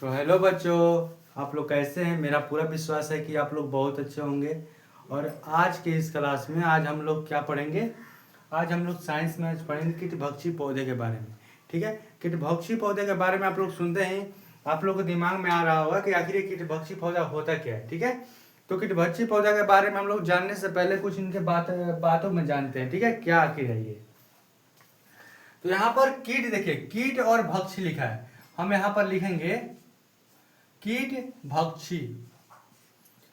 तो हेलो बच्चों, आप लोग कैसे हैं। मेरा पूरा विश्वास है कि आप लोग बहुत अच्छे होंगे। और आज के इस क्लास में आज हम लोग क्या पढ़ेंगे। आज हम लोग साइंस में आज पढ़ेंगे कीटभक्षी पौधे के बारे में। ठीक है, कीटभक्षी पौधे के बारे में आप लोग सुनते हैं, आप लोग को दिमाग में आ रहा होगा कि आखिर ये कीटभक्षी पौधा होता क्या है। ठीक है, तो कीटभक्षी पौधा के बारे में हम लोग जानने से पहले कुछ इनके बातों में जानते हैं। ठीक है, क्या आखिर है ये। तो यहाँ पर कीट देखिए, कीट और भक्षी लिखा है। हम यहाँ पर लिखेंगे कीट भक्षी।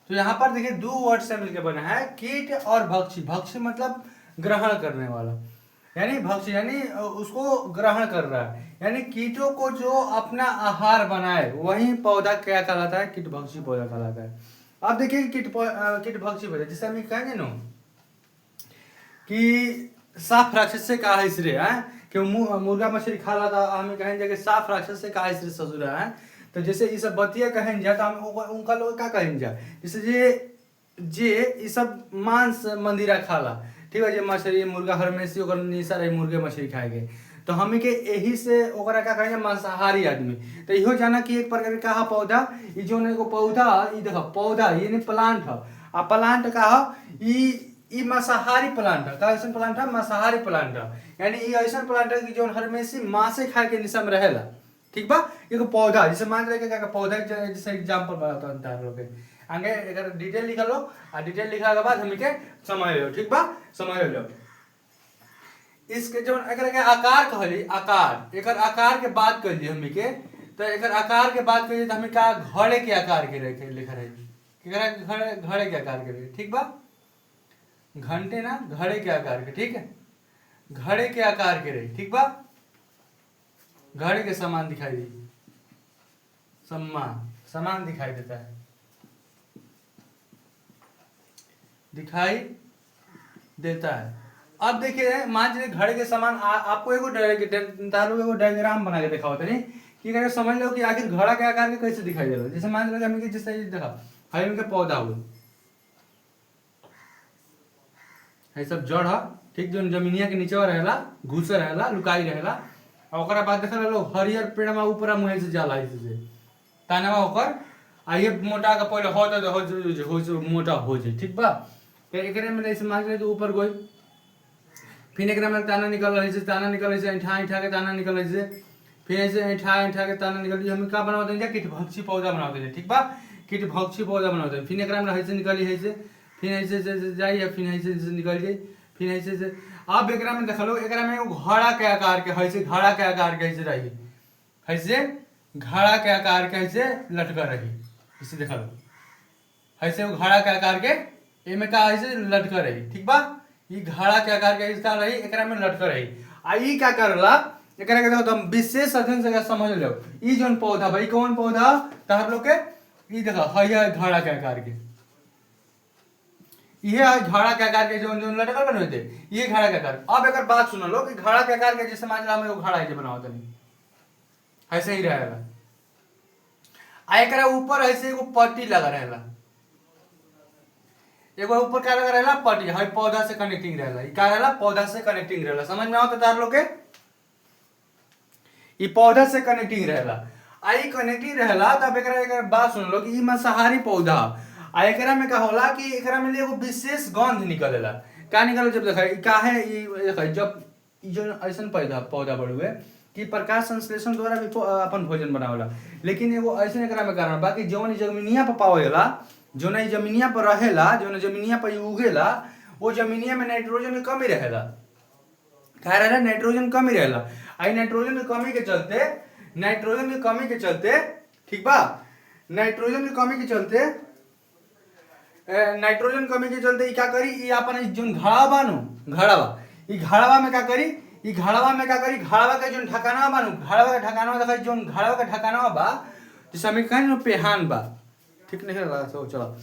तो यहाँ पर देखिए दो वर्ड से मिलकर बना है कीट और भक्षी। भक्षी मतलब ग्रहण करने वाला, यानी भक्षी यानी उसको ग्रहण कर रहा है, यानी कीटों को जो अपना आहार बनाए वही पौधा क्या कहलाता है, कीट भक्षी पौधा कहलाता है। अब देखिए कीट भक्षी पौधा जैसे हम कहेंगे ना कि साफ राक्षस से कहा इसरे है कि मुर्गा मछली खा ला था, हमें कहेंगे कि साफ राक्षस से कहा इसरे ससुर है। तो जैसे ये सब बतिया कहें जा तो हम उनका लोग क्या कहें जा, जैसे जे ये सब मांस मंदिरा खाला। ठीक है, जे मछली मुर्गा हरमेशी ओकर निशा रही मुर्गे मछली खाएंगे, तो हमें के यही से ओकरा क्या कहेंगे मांसाहारी आदमी। तो इहो जाना कि एक प्रकार का पौधा ये जो एगो पौधा ये देखो पौधा ये नहीं प्लांट है। आ प्लांट का ई मांसाहारी प्लांट है। का ऐसा प्लांट है मांसाहारी प्लांट है, यानी ये ऐसा प्लांट है कि जो हरमेशी मांसे खाए के निशा में रहेला। ठीक बा, एगो पौधा जैसे मान रहे क्या पौधा जैसे एग्जांपल बताता है लोग आगे अगर डिटेल लिखा लो और डिटेल लिखा के बाद हम के समझ लो। ठीक बा, समझ लो इसके जो अगर आकार कहली आकार एकर आकार के बात कर ली हम के, तो एकर आकार के बात करिए तो हमें का घड़े के आकार के रखे लिखा रहे घड़े के आकार के रहे। ठीक बा, घंटे ना घड़े के आकार के। ठीक है, घड़े के आकार के रहे। ठीक बा, घड़े के समान दिखाई दी समान दिखाई देता है, दिखाई देता है। अब देखिए मान लीजिए घड़े के समान आपको एगो डायग्राम बना के देखा होता नहीं कि अगर समझ लो कि आखिर घड़ा के आकार के कैसे दिखाई देगा। जैसे मान लीजिए हमें जैसे देखा हमें के पौधा हुआ है सब जड़ है। ठीक, जो जमीनिया के नीचे रहेला घुसे रहेला लुकाई रहेला और ओकरा बाद देखा लोग हरियर पेड़ में ऊपर मुहे से जाला से ताना ओकर आ ये मोटा का पहले हो मोटा हो जाए। ठीक बा, फिर एकरे में ऐसे मान तो ऊपर गई फिर एकरा में ताना निकल रही से ताना निकल रही से ऐठा के ताना निकल रही से फिर ऐसे ऐठा के ताना निकल रही हम का बनाते हैं कीटभक्षी पौधा बनाते हैं। ठीक बा, कीटभक्षी पौधा बनाते हैं। फिर एकरा में ऐसे निकली है से फिर ऐसे जाइए फिर ऐसे निकल जाए फिर ऐसे से। अब एकरा में देख लो एकरा में घड़ा के आकार के है से घड़ा के आकार के ऐसे रही ऐसे घड़ा के आकार के ऐसे लटका रही इसे देख लो ऐसे घड़ा के आकार के एमे का ऐसे लटका रही। ठीक बा, ये घड़ा के आकार के इसका रही एकरा में लटका रही आ ई क्या करला एकरा के देखो तुम विशेष अध्ययन से समझ लो ई जोन पौधा भाई कौन पौधा तहर लोग के ई देखो है घड़ा के आकार के ये घड़ा के आकार के जो लटकल बने होते ये घड़ा के आकार। अब एक बात सुन लो कि घड़ा के आकार के जैसे मान लो हम घड़ा है बनावत नहीं ऐसे ही रहेगा आ एकरा ऊपर ऐसे एगो पट्टी लगा रहेला एगो ऊपर क्या लगा रहेला पट्टी है पौधा से कनेक्टिंग रहेला ई का रहेला पौधा से कनेक्टिंग रहेला। समझ में आवत तार लोग के ई पौधा से कनेक्टिंग रहेला आई कनेक्टिंग रहेला। तब एकरा बात सुन लो कि ई मांसाहारी पौधा आ एकरा में का होला कि एकरा में एगो विशेष गंध निकलेला। का निकल जब देखा का है ई देखा जब ई जो ऐसन पौधा बढ़ुए कि प्रकाश संश्लेषण द्वारा भी अपन भोजन बनावेला, लेकिन एगो ऐसे एकरा में कारण बाकी जौन जमीनिया पर पावेला जो नहीं जमीनिया पर रहेला जो जमीनिया पर उगेला वो जमीनिया में नाइट्रोजन की कमी रहेला। का रहेला नाइट्रोजन कमी रहेला आई नाइट्रोजन की कमी के चलते ठीक बा नाइट्रोजन की कमी के चलते ई का करी ई अपन जोन घड़ा बानो घड़ावा ई घड़ावा में का करी ई घड़ावा में का करी घड़ावा के जोन ढकाना बानो घड़ावा के ढकाना देखा जोन घड़ावा के ढकाना बा जैसे हम कहें पेहान बा। ठीक नहीं लगा तो चलो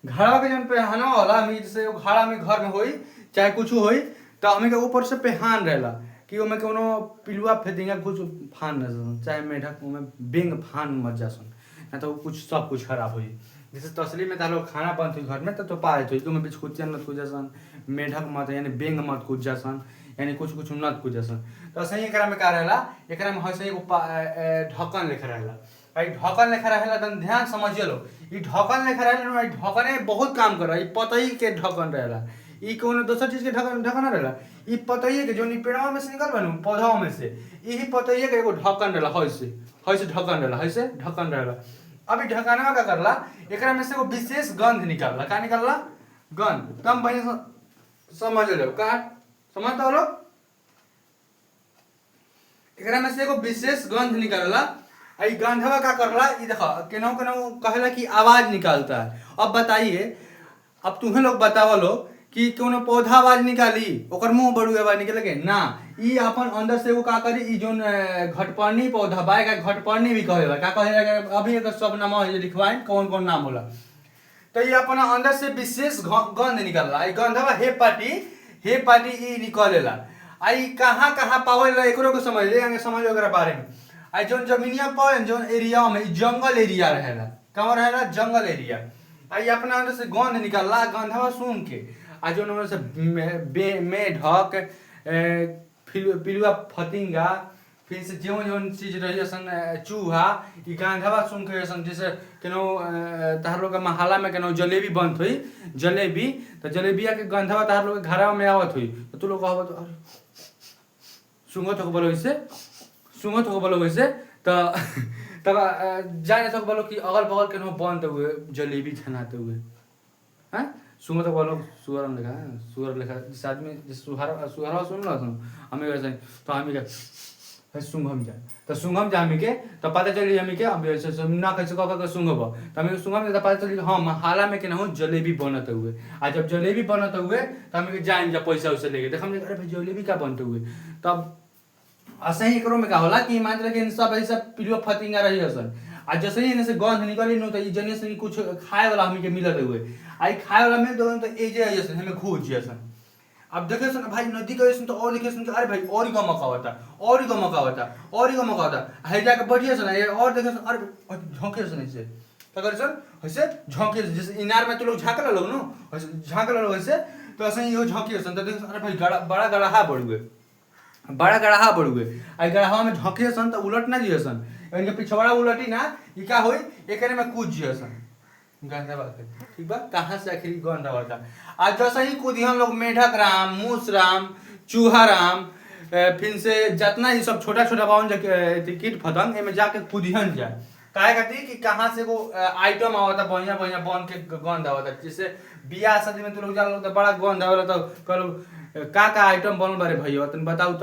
घड़ा के जन पेहाना होला हम जैसे घड़ा में घर में होई चाहे कुछ होई तो हमें के ऊपर से पेहान रहेला कि ओमे कोनो पिलुआ फेदिंगा कुछ फान न चाहे मेढक ओमे बेंग फान मत जासन ना तो कुछ सब कुछ खराब होई। जैसे तसली में तालो खाना बनती घर में तो पाए तो इसमें बीच कुछ मत कुछ जासन मेढक मत यानी बेंग मत कुछ जासन यानी कुछ नत कुछ जासन। तो सही एकरा में का रहेला एकरा में हसे एगो ढक्कन लिखा रहेला आई ढकन लेखा रहेला तन ध्यान समझिए लो। ई ढकन लेखा रहेला, ई ढकने बहुत काम कर ई पतई के ढकन रहेला, ई कोनो दोसर चीज के ढकन ढकन ना रहेला। ई पतई के जोन पेड़वा में से निकल बनू पौधा में से, यही पतई के एगो ढकन रहेला, हइसे ढकन रहेला, हइसे ढकन रहेला। अब ई ढकनवा का करला, एकरा में से एगो विशेष गंध निकालला। का निकालला? गंध। तम बने समझ लो का समझता हो लोग। एकरा में से एगो विशेष गंध निकालला। आई गंधवा का करला, ई देखो केनो केनो कहेला कि आवाज निकालता है। अब बताइए, अब तुम्हें लोग बताओ लो कि कोनो पौधा आवाज निकाली, ओकर मुंह बड़ू आवाज निकले ना। ई अपन अंदर से वो का करी, ई जोन घटपर्णी पौधा बा, का घटपर्णी भी कहेला। का कहेला? अभी एक सब नाम लिखवाई, कौन कौन नाम होला। तो ये अपना अंदर से विशेष गंध निकलला। ई गंधवा हे पार्टी ई निकलेला। आई कहाँ कहाँ पावेला एकरो को समझ ले, समझ लो एकरा बारे में। आई जोन जमीनिया पर जोन एरिया में जंगल एरिया रहेला, कहाँ रहेला? जंगल एरिया। आई अपना अंदर से गंध निकलला, गंधवा सुन के आ जोन अंदर से मेढक, पिलुआ फतिंगा, फिर से जोन चीज रही सन चूहा, ई गंधवा सुन के सन। जैसे केनो तहार लोग के महल्ला में केनो जलेबी बनत हुई, जलेबी, तो जलेबिया के गंधवा तहार लोग के घरवा में आवत हुई, तो तू लोग कहबो अरे सुंगत हो बोलो इससे, सुंगत हो बोलो वैसे। तो तब जाने तक बोलो कि अगल बगल केनो बनते हुए जलेबी छनाते हुए, हैं सुंगत हो बोलो। सुअर लेखा, सुअर लेखा जिस आदमी जिस सुहरवा सुन लो हमें वैसे, तो हमें क्या सुंघम जा, तो सुंघम जा हमें के, तो पता चली हमें के अब ऐसे ना कैसे कह सुंघब, तो हमें सुंघम तो पता चली हाँ महाला में केना जलेबी बनते हुए। आ जब जलेबी बनते हुए तो हमें जाए जा पैसा वैसे लेके देख, अरे भाई जलेबी का बनते हुए। तब ऐसे ही एकरो में का होला कि मान लो कि सब ऐसा पिलुआ फतिंगा रही हसन, आ जैसे ही से गंध निकली नो, तो ई जने से कुछ खाए वाला हमें के मिलत हुए। आई खाए वाला में तो ए जे जैसे हमें खूब जैसन। अब देखे सन भाई नदी के जैसन, तो और देखे सन कि अरे भाई और ही गमक आवता, और ही गमक आवता, और ही गमक आवता। है जाके बढ़िया सन ये और देखे सन, अरे झोंके सन ऐसे तो करे सन, ऐसे झोंके जैसे इनार में तो लोग झांकला लोग नो, ऐसे झांकला लोग ऐसे, तो ऐसे ही वो झोंके सन। तो देखे अरे भाई बड़ा गड़हा बढ़ुए, बड़ा गड़हा बढ़ुए। आई गड़हा में झोंके सन तो उलट ना जिए सन, इनके पिछवाड़ा उलटी ना, ई का होई एकरे में कूद जिए सन। गंदा बात है, ठीक बा। कहाँ से आखिर गंदा बात है? आज जैसे ही कूदी हम लोग मेढक राम, मूस राम, चूहा राम, फिर से जितना ही सब छोटा छोटा बावन कीट पतंग एमे जाके कूदिहन जाए। काहे कहती कि कहाँ से वो आइटम आवता बढ़िया बढ़िया बन के गंद आवता। जैसे बियाह शादी में तो लोग जाला तो बड़ा गंद आवेला, तो कहलो का आइटम बनल बारे भैया तन बताऊ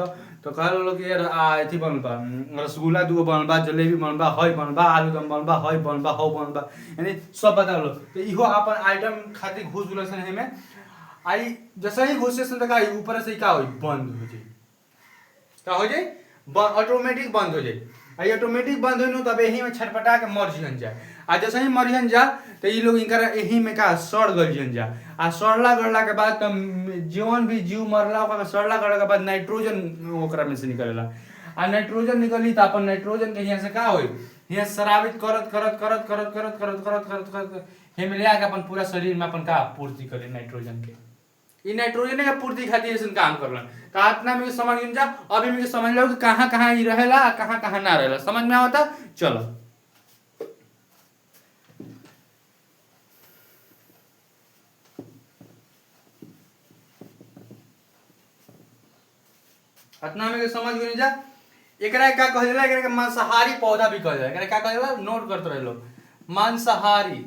तो कहल लोग यार अथी बनल बा, रसगुल्ला दूगो बनल बा, जलेबी बनल बा, हई बनल बा, आलूदम बनल बा, हई बनल बा, हौ बनल बा, यानी सब बता लो। तो इहो अपन आइटम खातिर घुस गुलसन है में। आई जैसे ही घुसे सन तो का ऊपर से का होई बंद हो जाई, का हो जाई ऑटोमेटिक बंद हो जाई। आई ऑटोमेटिक बंद होई नो, तब यही में छटपटा के मर जिहन जा। आ जैसे ही मरिहन जा तो ई लोग इनकर यही में का सड़ गलिहन जा। आ सड़ला गड़ला के बाद तब जीवन भी जीव मरला ओकरा सड़ला गड़ला के बाद नाइट्रोजन ओकरा में से निकलेला। आ नाइट्रोजन निकली तो अपन नाइट्रोजन के यहाँ से का होई, यहाँ शराबित करत करत करत करत करत करत करत करत करत हे में ले आके अपन पूरा शरीर में अपन का पूर्ति करे नाइट्रोजन के। ई नाइट्रोजन के पूर्ति खातिर ऐसे काम करलन। का इतना में समझ गिन जा, अभी में समझ लो कि कहाँ कहाँ ई रहेला, कहाँ कहाँ ना रहेला, समझ में आवता। चलो इतना में समझ गिन जा। एकरा का कहल जाला, एकरा के मांसाहारी पौधा भी कहल जाला। एकरा का कहल जाला, नोट करते रह लो, मांसाहारी,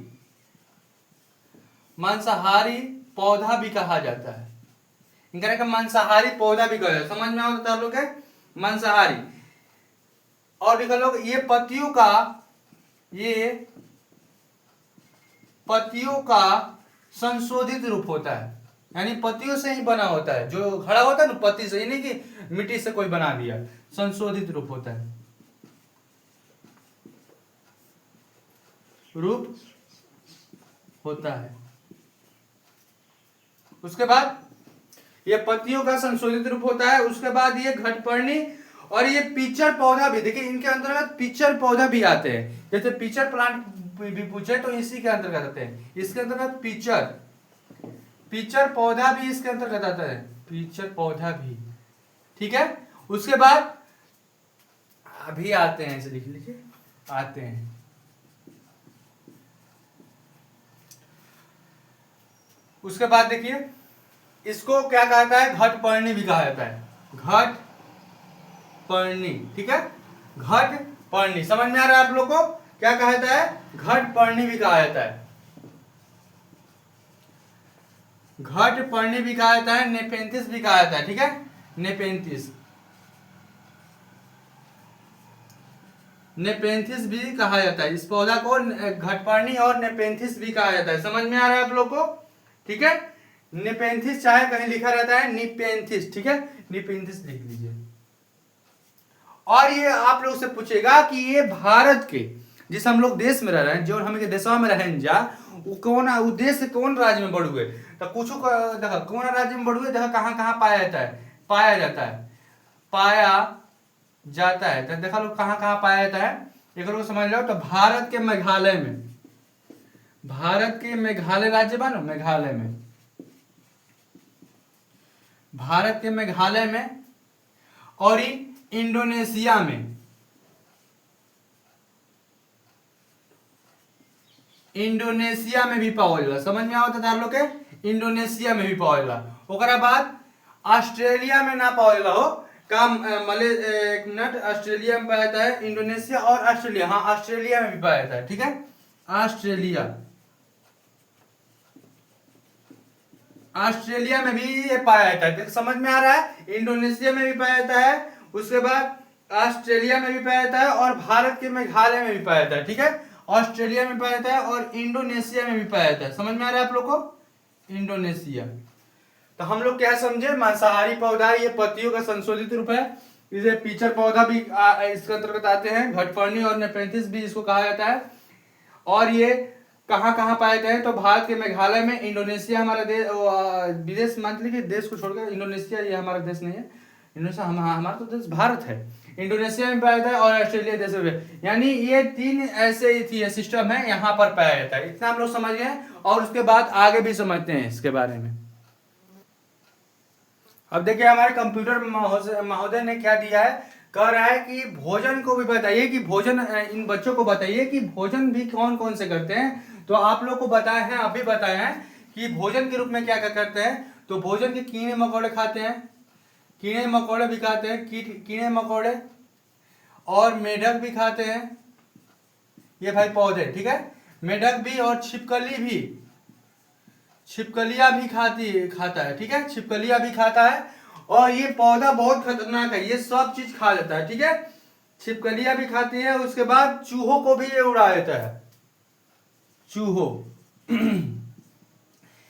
मांसाहारी पौधा भी कहा जाता है। इनका का मांसाहारी पौधा भी कहा जाता है, समझ में आता है लोग के मांसाहारी। और देखो लोग ये पत्तियों का संशोधित रूप होता है, यानी पत्तियों से ही बना होता है। जो खड़ा होता है ना पत्ती से, नहीं कि मिट्टी से कोई बना दिया, संशोधित रूप होता है, रूप होता है। उसके बाद ये पत्तियों का संशोधित रूप होता है। उसके बाद ये घटपर्णी और ये पिचर पौधा भी, देखिए इनके अंतर्गत पिचर पौधा भी आते हैं। जैसे पिचर प्लांट भी पूछे तो इसी के अंतर्गत आते हैं। इसके अंतर्गत पिचर पौधा भी इसके अंतर्गत आता है, पिचर पौधा भी, ठीक है। उसके बाद अभी आते हैं, इसे लिख लीजिए, आते हैं उसके बाद देखिए इसको क्या कहता है, घट पर्णी भी कहा जाता है, घट पर्णी, ठीक है, घट पर्णी। समझ में आ रहा है आप लोग को, क्या कहा जाता है, घट पर्णी भी कहा जाता है, घट पर्णी भी कहा जाता है, नेपेंथिस भी कहा जाता है, ठीक है, नेपेंथिस, नेपेंथिस भी कहा जाता है, इस पौधा को घटपर्णी और नेपेंथिस भी कहा जाता है। समझ में आ रहा है आप लोग को, ठीक है, नेपेंथिस चाहे कहीं लिखा रहता है निपेंथिस, ठीक है, निपेंथिस लिख लीजिए। और ये आप लोग से पूछेगा कि ये भारत के जिस हम लोग देश में रह रहे हैं, जो हम के देशवा में रहें जा, वो कौन उद्देश्य कौन राज्य में बढ़ुए, तो कुछ देखा कौन राज्य में बढ़ुए, देखा कहाँ कहाँ पाया जाता है, पाया जाता है, पाया जाता है, तो देखा लोग कहाँ कहाँ पाया जाता है, एक लोग समझ लो, तो भारत के मेघालय में, भारत के मेघालय राज्य बनो, मेघालय में, भारत के मेघालय में, और इंडोनेशिया में, इंडोनेशिया में भी पाओला। समझ में आवता था लोग के, इंडोनेशिया में भी पाओला। ओकरा बाद ऑस्ट्रेलिया में ना पाओला हो काम मले, एक मिनट, ऑस्ट्रेलिया में पाया जाता है, इंडोनेशिया और ऑस्ट्रेलिया, हाँ ऑस्ट्रेलिया में भी पाया जाता है, ठीक है, ऑस्ट्रेलिया, ऑस्ट्रेलिया में भी ये पाया जाता है। समझ में आ रहा है, इंडोनेशिया में भी पाया जाता है, उसके बाद ऑस्ट्रेलिया में भी पाया जाता है, और भारत के मेघालय में भी पाया जाता है, ठीक है, ऑस्ट्रेलिया में पाया जाता है और इंडोनेशिया में भी पाया जाता है। समझ में आ रहा है आप लोग को, इंडोनेशिया। तो हम लोग क्या समझे, मांसाहारी पौधा, ये पत्तियों का संशोधित रूप है, इसे पीचर पौधा भी इसके अंतर्गत आते हैं, घटपर्णी और नेपेंथिस भी इसको कहा जाता है। और ये कहाँ कहाँ पाए जाते हैं, तो भारत के मेघालय में, इंडोनेशिया हमारा देश, विदेश मान लीजिए देश को छोड़कर, इंडोनेशिया ये हमारा देश नहीं है, इंडोनेशिया हमारा तो देश भारत है, इंडोनेशिया में पाया जाता है और ऑस्ट्रेलिया देश में, यानी ये तीन ऐसे थी सिस्टम है, यहाँ पर पाया जाता है। इतना हम लोग समझ गए, और उसके बाद आगे भी समझते हैं इसके बारे में। अब देखिए हमारे कंप्यूटर महोदय ने क्या दिया है, कह रहा है कि भोजन को भी बताइए, कि भोजन इन बच्चों को बताइए कि भोजन भी कौन कौन से करते हैं। तो आप लोग को बताए हैं, अभी बताए हैं कि भोजन के रूप में क्या क्या करते हैं, तो भोजन के कीड़े मकोड़े खाते हैं, कीड़े मकोड़े भी खाते हैं, कीड़े मकोड़े, और मेढक भी खाते हैं, ये भाई पौधे, ठीक है, मेढक भी, और छिपकली भी, छिपकलियां भी खाता है, ठीक है, छिपकलियां भी खाता है। और ये पौधा बहुत खतरनाक है, ये सब चीज खा लेता है, ठीक है, छिपकलियां भी खाती है, उसके बाद चूहों को भी ये उड़ा देता है, चूहों।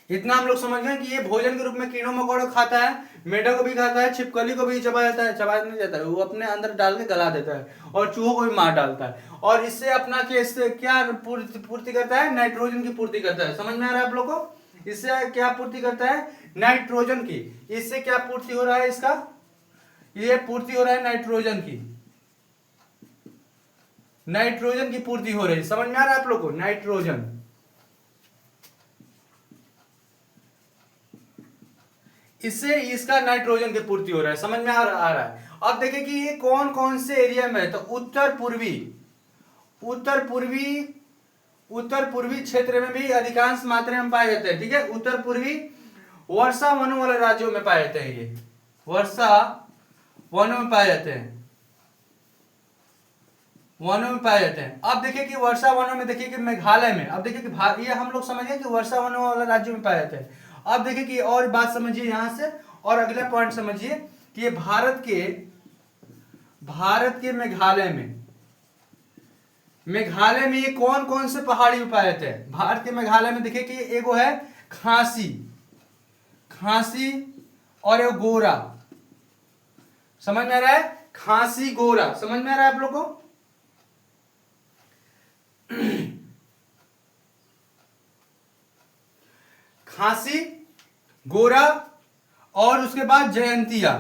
इतना हम लोग समझ गए कि ये भोजन के रूप में कीड़ों मकोड़ों खाता है, मेढक को भी खाता है, छिपकली को भी चबा जाता है, चबा नहीं जाता है, वो अपने अंदर डाल के गला देता है, और चूहों को भी मार डालता है, और इससे अपना क्या पूर्ति करता है, नाइट्रोजन की पूर्ति करता है। समझ में आ रहा है आप लोग को, इससे क्या पूर्ति करता है, नाइट्रोजन की। इससे क्या पूर्ति हो रहा है, इसका ये पूर्ति हो रहा है नाइट्रोजन की, नाइट्रोजन की पूर्ति हो रही है। समझ में आ रहा है आप लोग को, नाइट्रोजन, इससे इसका नाइट्रोजन की पूर्ति हो रहा है। समझ में आ रहा है। अब देखिए कि ये कौन कौन से एरिया में है, तो उत्तर पूर्वी क्षेत्र में भी अधिकांश मात्रा में पाए जाते हैं, ठीक है, उत्तर पूर्वी वर्षा वनों वाले राज्यों में पाए जाते हैं, ये वर्षा वनों में पाए जाते हैं, वनों में पाए जाते हैं। अब देखिए कि वर्षा वनों में, देखिए कि मेघालय में, अब देखिए कि ये हम लोग समझ गए कि वर्षा वनों वाले राज्यों में पाए जाते हैं। अब देखिए कि और बात समझिए यहां से, और अगला पॉइंट समझिए कि ये भारत के मेघालय में ये कौन कौन से पहाड़ी पाए जाते हैं। भारत के मेघालय में देखिए कि एगो है खांसी और एगो गोरा। समझ में आ रहा है, खांसी गोरा, समझ में आ रहा है आप लोग को। खांसी गोरा, और उसके बाद जयंतिया,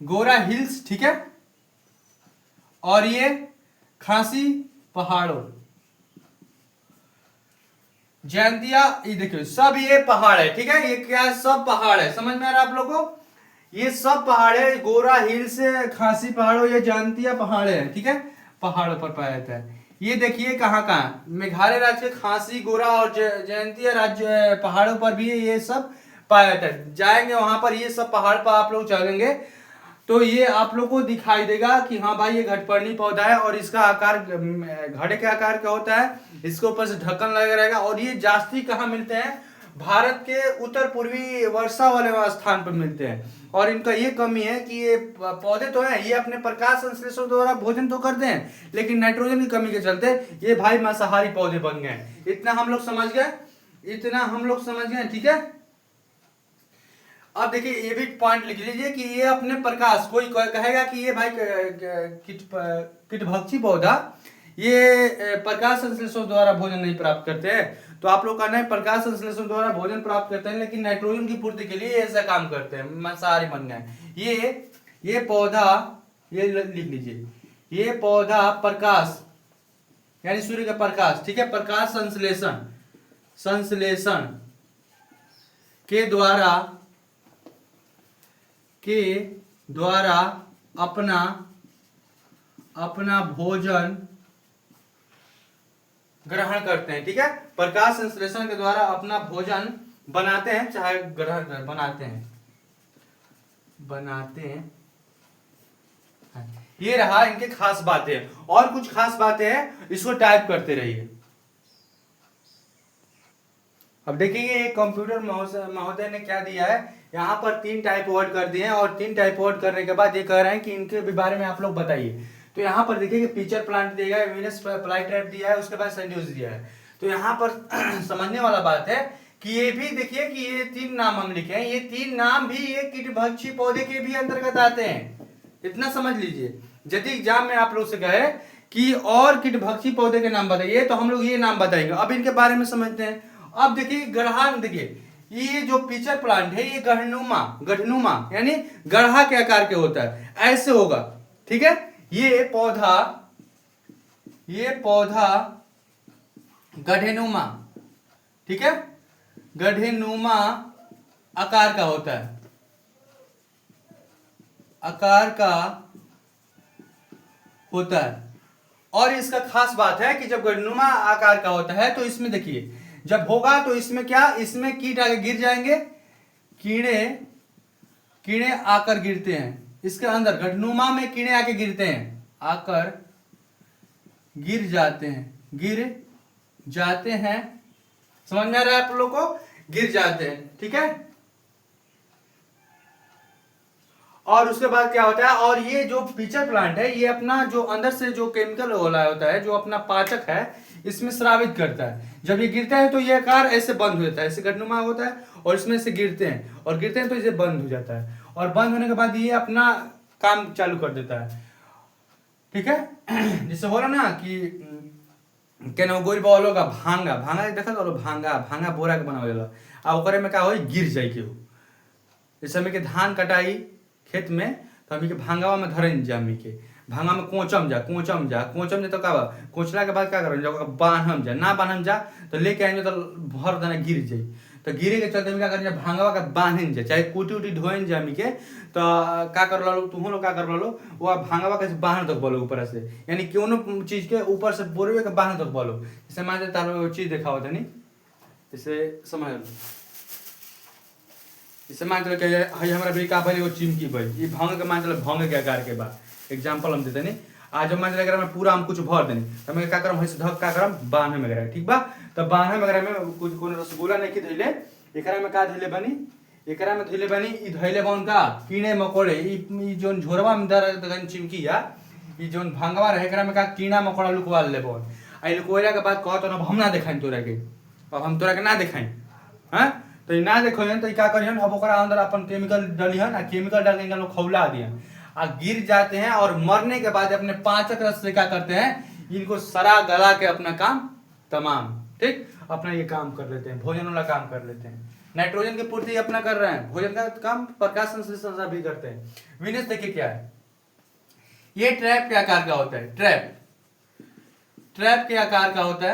गोरा हिल्स, ठीक है, और ये खांसी पहाड़ों, जयंतिया, ये देखिए सब ये पहाड़ है, ठीक है, ये क्या सब पहाड़ है। समझ में आ रहा है आप लोग को, ये सब पहाड़ है, गोरा हिल्स, खांसी पहाड़ों, ये जयंतिया पहाड़ है, ठीक है, पहाड़ों पर पाया जाता है। ये देखिए कहाँ कहाँ मेघालय राज्य के खासी, गोरा और जयंतिया राज्य पहाड़ों पर भी ये सब पाया जाता है। जाएंगे वहां पर, ये सब पहाड़ पर आप लोग चलेंगे तो ये आप लोग को दिखाई देगा कि हाँ भाई ये घटपर्णी पौधा है और इसका आकार घड़े के आकार का होता है। इसके ऊपर से ढक्कन लगा रहेगा और ये जास्ती कहाँ मिलते हैं, भारत के उत्तर पूर्वी वर्षा वाले स्थान पर मिलते हैं। और इनका ये कमी है कि ये पौधे तो हैं, ये अपने प्रकाश संश्लेषण द्वारा भोजन तो करते हैं, लेकिन नाइट्रोजन की कमी के चलते ये भाई मांसाहारी पौधे बन गए। इतना हम लोग समझ गए, इतना हम लोग समझ गए, ठीक है। अब देखिए ये भी पॉइंट लिख लीजिए कि ये अपने प्रकाश, कोई कहेगा कि ये भाई कीटभक्षी पौधा ये प्रकाश संश्लेषण द्वारा भोजन नहीं प्राप्त करते हैं। तो आप लोग कहना है प्रकाश संश्लेषण द्वारा भोजन प्राप्त करते हैं, लेकिन नाइट्रोजन की पूर्ति के लिए ऐसा काम करते हैं, मांसाहारी बन गए। ये पौधा, ये लिख लीजिए, ये पौधा प्रकाश यानी सूर्य का प्रकाश, ठीक है, प्रकाश संश्लेषण के द्वारा अपना भोजन ग्रहण करते हैं, ठीक है। प्रकाश संश्लेषण के द्वारा अपना भोजन बनाते हैं, चाहे ग्रहण बनाते हैं। ये रहा इनके खास बातें, और कुछ खास बातें हैं, इसको टाइप करते रहिए। अब देखिए ये कंप्यूटर महोदय ने क्या दिया है, यहाँ पर 3 टाइप वर्ड कर दिए हैं और 3 टाइप वर्ड करने के बाद ये कह रहे हैं कि इनके बारे में आप लोग बताइए। तो यहाँ पर देखिए कि पिक्चर प्लांट दिया है, वीनस फ्लाई ट्रैप दिया है, उसके बाद सैंड्यूज दिया है। तो यहाँ पर समझने वाला बात है कि ये भी देखिए कि ये 3 नाम हम लिखे हैं, ये 3 नाम भी ये कीटभक्षी पौधे के भी अंतर्गत आते हैं, इतना समझ लीजिए। यदि एग्जाम में आप लोग से कहे कि और कीटभक्षी पौधे के नाम बताइए तो हम लोग ये नाम बताएंगे। अब इनके बारे में समझते हैं। अब देखिए गढ़हान, देखिए ये जो पिक्चर प्लांट है ये गढ़नुमा यानी गढ़ा के आकार के होता है, ऐसे होगा, ठीक है। ये पौधा गढ़ेनुमा, ठीक है, गढ़ेनुमा आकार का होता है, और इसका खास बात है कि जब गढ़नुमा आकार का होता है तो इसमें देखिए जब होगा तो इसमें क्या, इसमें कीट आके गिर जाएंगे, कीड़े आकर गिरते हैं इसके अंदर, गढ़नुमा में कीड़े आके गिरते हैं, आकर गिर जाते हैं, समझ में आ रहा है आप लोगों को, गिर जाते हैं, ठीक है। और उसके बाद क्या होता है, और ये जो पिक्चर प्लांट है ये अपना जो अंदर से जो केमिकल वाला होता है, जो अपना पाचक है, इसमें स्रावित करता है। जब ये गिरता है तो ये आकार ऐसे बंद हो जाता है, ऐसे गढ़नुमा होता है, और इसमें से गिरते हैं तो इसे बंद हो जाता है, और बंद होने के बाद ये अपना काम चालू कर देता है, ठीक है। जिससे बोला ना कि केनो गोरी बोलो का भांगा देखा तो भांगा बोरा के बनावल जाला, आ ओकरे में का होई, गिर जाई के हो। जैसे हमें के धान कटाई खेत में तो हमी के भांगावा में धरन जा, हमी के भांगा में कोचम जा तो का कोचला के बाद क्या करन जा, बांधम जा, ना बांधम जा तो लेके आएंगे तो भर दाना गिर जाई, तो गिरे के चलते क्या करन जा, भांगावा का बांधन जा, चाहे कुटी ढोइन जा हमी के, तो का कर लो तुम लोग, का कर लो वो भांगावा के बांध तक बोलो ऊपर से, यानी कोनो चीज के ऊपर से बोरवे के बांध तक बोलो। जैसे मान तारो चीज दिखाओ तनी, जैसे समझ लो, जैसे मान चलो हई हमरा भी का भले वो चिमकी भाई, ये भंग के मान चलो भंग के आकार के बा, एग्जांपल हम देते नहीं। आज मान चलो में पूरा हम कुछ भर देनी तो मैं का करम हई से धक का करम बांधे में गरा, ठीक बा। तो बांधे में गरा में कुछ कोनो रसगुल्ला नहीं के धइले, एकरा में का धइले बनी, एकरा में धइले बनी ई धइले बन का कीड़े मकोड़े, ई जोन झोरवा में दर दगन चिमकी या ई जोन भंगवा रहे, एकरा में का कीड़ा मकोड़ा लुकवा ले बोन। आई लुकोइला के बाद कहत अब हम ना दिखाई तोरा के, अब हम तोरा के ना दिखाई, हां तो ना देखो तो क्या करियन, अब ओकरा अंदर अपन केमिकल डालियन, आ केमिकल डाल के लोग खौला दियन, आ गिर जाते हैं, और मरने के बाद अपने पाचक रस से क्या करते हैं, इनको सरा गला के अपना काम तमाम, ठीक, अपना ये काम कर लेते हैं, भोजन वाला काम कर लेते हैं, नाइट्रोजन की पूर्ति अपना कर रहे हैं, भोजन का काम प्रकाश संश्लेषण भी करते हैं। विनेश देखिए क्या है, ये ट्रैप के आकार का होता है, ट्रैप के आकार का होता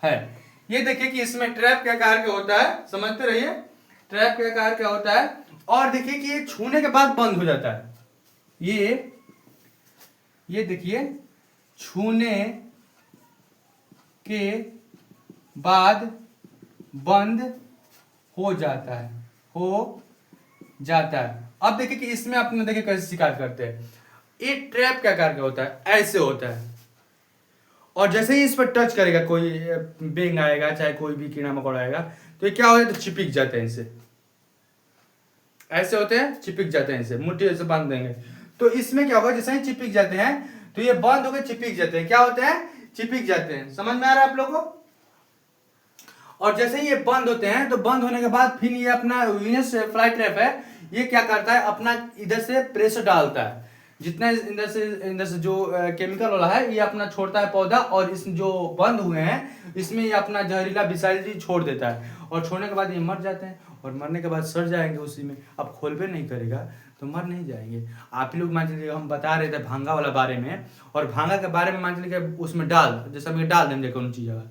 है, ये देखिए कि इसमें ट्रैप के आकार का होता है, समझते रहिए, ट्रैप के आकार क्या होता है। और देखिए कि ये छूने के बाद बंद हो जाता है, ये देखिए छूने के बाद बंद हो जाता है, अब देखिए कि इसमें अपने देखिए कैसे शिकार करते हैं। ये ट्रैप के आकार का होता है, ऐसे होता है, और जैसे ही इस पर टच करेगा कोई बेंग आएगा चाहे कोई भी कीड़ा मकोड़ा आएगा तो ये क्या होता है, तो चिपक जाते हैं इनसे, ऐसे होते हैं, चिपक जाते हैं इनसे, मुट्ठी से बांध देंगे तो इसमें क्या होगा, जैसे ही चिपक जाते हैं तो ये बंद होकर चिपक जाते हैं, क्या होते हैं, चिपक जाते हैं। समझ में आ रहा है आप लोगों को। और जैसे ही ये बंद होते हैं तो बंद होने के बाद फिर ये अपना वीनस फ्लाई ट्रैप है, ये क्या करता है, अपना इधर से प्रेशर डालता है, जितना इधर से जो केमिकल वाला है ये अपना छोड़ता है पौधा, और इस जो बंद हुए हैं इसमें ये अपना जहरीला विषाइल चीज छोड़ देता है, और छोड़ने के बाद ये मर जाते हैं, और मरने के बाद सड़ जाएंगे उसी में। अब खोलबे नहीं करेगा तो मर नहीं जाएंगे। आप लोग मान लीजिए हम बता रहे थे भांगा वाला बारे में, और भांगा के बारे में मान लीजिए उसमें डाल जैसे डाल देंगे कौन चीज जगह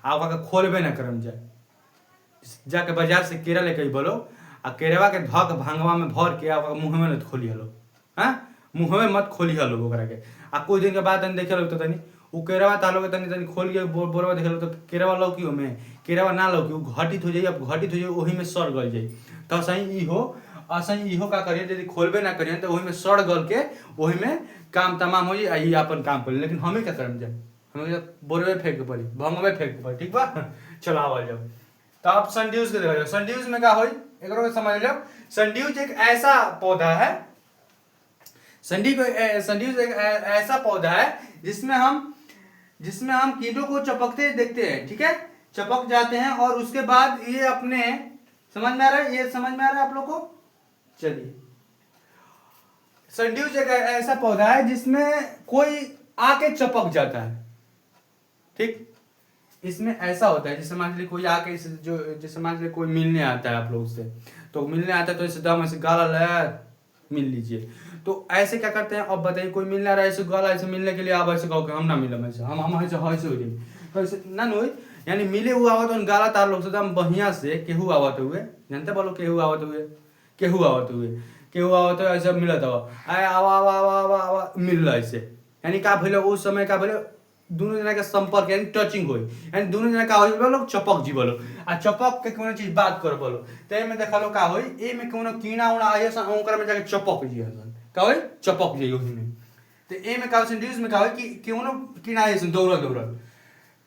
आप अगर खोलबे ना करम जाए, जाके बाजार से केरा लेके बोलो आ केरवा के धक भांगवा में भर के आप मुँह में न खोली हलो, हाँ मुँह में मत खोली हलो ओकरा के। आ कुछ दिन के बाद तनी देखे तो तनी उ केरवा तालो के तनी खोल के बोरवा देखे तो केरवा लौकी में केरवा ना लौकी उ घटित हो जाई, अब घटित हो जाई ओही में सड़ गल जाई। तो सही इहो का करिए, यदि खोलबे ना करिए तो ओही में सड़ गल के ओही में काम तमाम हो जाई, ई अपन काम करी। लेकिन हमें क्या करम जाए, हमें बोरवे फेंक के पड़ी, भंगवे फेंक के पड़ी, ठीक बा। चलो आवल जाओ। तो आप सनड्यूज के देखो, सनड्यूज में क्या होई एकरो के समझ लो। सनड्यूज एक ऐसा पौधा है, सनड्यूज एक ऐसा पौधा है जिसमें हम कीटों को चपकते देखते हैं, ठीक है, चपक जाते हैं और उसके बाद ये अपने समझ में आ रहा है, ये समझ में आ रहा है आप लोग को। चलिए, सनड्यूज एक ऐसा पौधा है जिसमें कोई आके चपक जाता है, ठीक। इसमें ऐसा होता है जैसे मान लीजिए कोई आके जैसे मान लीजिए कोई मिलने आता है आप लोग से, तो मिलने आता है तो ऐसे दम ऐसे गाला ले मिल लीजिए, तो ऐसे क्या करते हैं। अब बताइए कोई मिलने आ रहा है ऐसे गाला ऐसे मिलने के लिए, आप ऐसे कहो कि हम ना मिलम ऐसे हम ऐसे हो जाए तो ऐसे ना नो, यानी मिले हुआ आवत तो गाला तार लोग से एकदम बढ़िया से केहू आवत हुए, जानते बोलो केहू आवत हुए ऐसे मिलत आवा मिल रहा ऐसे, यानी का भइले उस समय का भइले दोनों जना के संपर्क यानी टचिंग होई, यानी दोनों जना का होई बोलो चपक जी बोलो आ चपक के कोनो चीज बात कर बोलो ते में देखा लो का होई ए में कोनो कीड़ा उड़ा आए सन ओकरा में जाके चपक जी हसन का होई चपक जी ओही में। तो ए में का सेंटेंस में का होई कि कोनो कीड़ा आए सन दौड़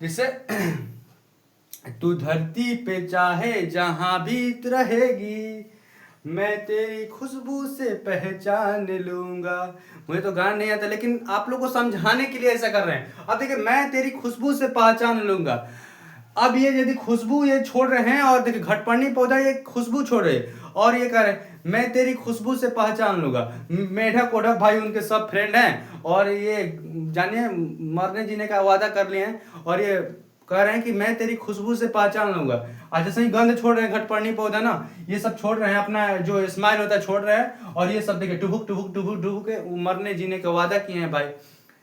जैसे तू धरती पे चाहे जहां भी रहेगी मैं तेरी खुशबू से पहचान लूंगा। मुझे तो गाना नहीं आता लेकिन आप लोग को समझाने के लिए ऐसा कर रहे हैं। अब देखिए मैं तेरी खुशबू से पहचान लूंगा, अब ये यदि खुशबू ये छोड़ रहे हैं और देखिए घटपर्णी पौधा ये खुशबू छोड़ रहे और ये कह रहे मैं तेरी खुशबू से पहचान लूंगा। मेढक ओढक भाई उनके सब फ्रेंड हैं और ये जानिए मरने जीने का वादा कर लिए हैं और ये कह रहे हैं कि मैं तेरी खुशबू से पहचान लूंगा। आज जैसे ही गंध छोड़ रहे हैं घटपर्णी पौधा ना ये सब छोड़ रहे हैं, अपना जो स्माइल होता है छोड़ रहे हैं और ये सब देखिए टुबुक टुबुक टुबुक टुबुक के मरने जीने का वादा किए हैं भाई,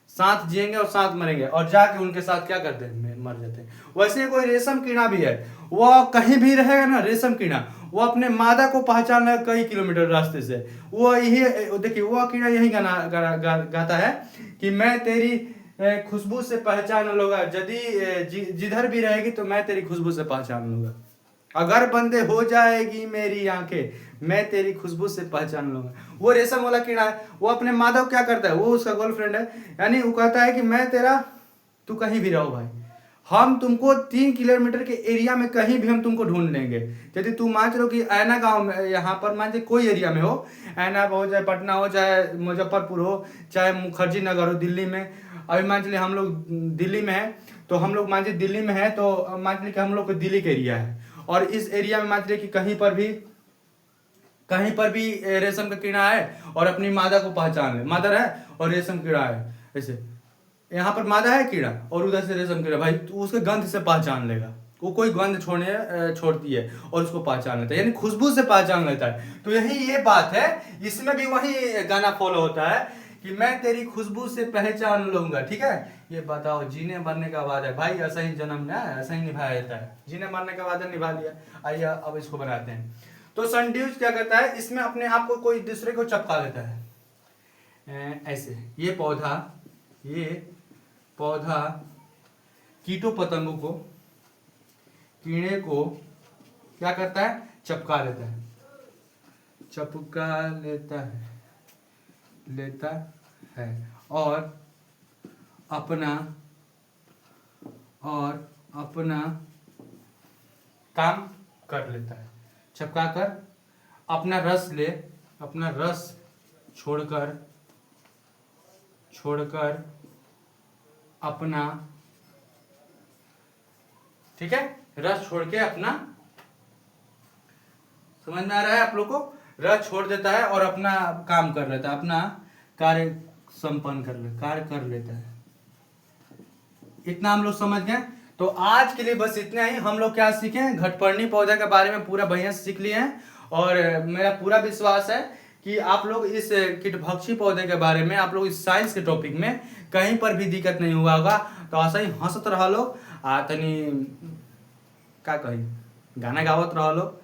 साथ जिएंगे और साथ मरेंगे और जाके उनके साथ क्या करते हैं मर जाते हैं। वैसे कोई रेशम कीड़ा भी है, वो कहीं भी रहेगा ना रेशम कीड़ा, वो अपने मादा को पहचान है कई किलोमीटर रास्ते से। वो यही देखिए वो कीड़ा यही गाता है कि मैं तेरी खुशबू से पहचान लूंगा, यदि जिधर भी रहेगी तो मैं तेरी खुशबू से पहचान लूंगा। अगर बंदे हो जाएगी मेरी आंखें मैं तेरी खुशबू से पहचान लूंगा। वो रेशम वाला कीड़ा है, वो अपने माधव क्या करता है, वो उसका गर्लफ्रेंड है, यानी वो कहता है कि मैं तेरा तू कहीं भी रहो भाई, हम तुमको 3 किलोमीटर के एरिया में कहीं भी हम तुमको ढूंढ लेंगे। यदि तू मान लो कि ऐना गांव में यहाँ पर मान लो कोई एरिया में हो, ऐना हो चाहे पटना हो चाहे मुजफ्फरपुर हो चाहे मुखर्जी नगर हो दिल्ली में, अभी मान चलिए हम लोग दिल्ली में है तो हम लोग मान लीजिए दिल्ली में है तो मान लीजिए कि हम लोग को दिल्ली का एरिया है और इस एरिया में मान लीजिए कि कहीं पर भी रेशम का कीड़ा है और अपनी मादा को पहचान ले, मादा है और रेशम कीड़ा है, ऐसे यहाँ पर मादा है कीड़ा और उधर से रेशम कीड़ा भाई तो उसके गंध से पहचान लेगा, वो कोई गंध छोड़ती है और उसको पहचान लेता है, यानी खुशबू से पहचान लेता है। तो यही ये बात है, इसमें भी वही गाना फॉलो होता है कि मैं तेरी खुशबू से पहचान लूंगा। ठीक है, ये बताओ जीने मरने का वादा है भाई, ऐसा ही जन्म ना ऐसा ही निभाया जाता है, जीने मरने का वादा निभा लिया। आइए अब इसको बनाते हैं। तो सनड्यूज क्या करता है, इसमें अपने आप को कोई दूसरे को चिपका लेता है ऐसे। ये पौधा कीटों पतंगों को, कीड़े को क्या करता है, चिपका लेता है, लेता है और अपना काम कर लेता है। चिपका कर अपना रस छोड़कर अपना, ठीक है, रस छोड़ के अपना, समझ में आ रहा है आप लोग को, रस छोड़ देता है और अपना काम कर लेता है, अपना कार्य कर लेता है। इतना हम लोग समझ गए। तो आज के लिए बस इतना ही। हम लोग क्या सीखे, घटपर्णी पौधे के बारे में पूरा बढ़िया से सीख लिए हैं और मेरा पूरा विश्वास है कि आप लोग इस कीटभक्षी पौधे के बारे में, आप लोग इस साइंस के टॉपिक में कहीं पर भी दिक्कत नहीं हुआ होगा। तो ऐसा ही हंसत रह लो, तनी का कही गाना गावत रह लो,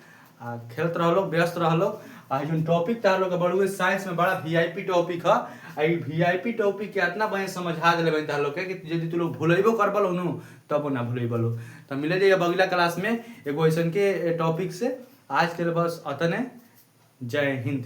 खेलत रह लो, व्यस्त रह लो। जो टॉपिक था लोग बड़ुए साइंस में बड़ा वीआईपी टॉपिक है। वीआईपी टॉपिक के इतना बढ़िया समझा दिले बन लोग के कि यदि तू लोग भूलेबो करबलो नु तब ना भूलेबलो। तो मिले जाइए अगला क्लास में एगो ऐसन के टॉपिक से। आज के लिए बस अतने। जय हिंद।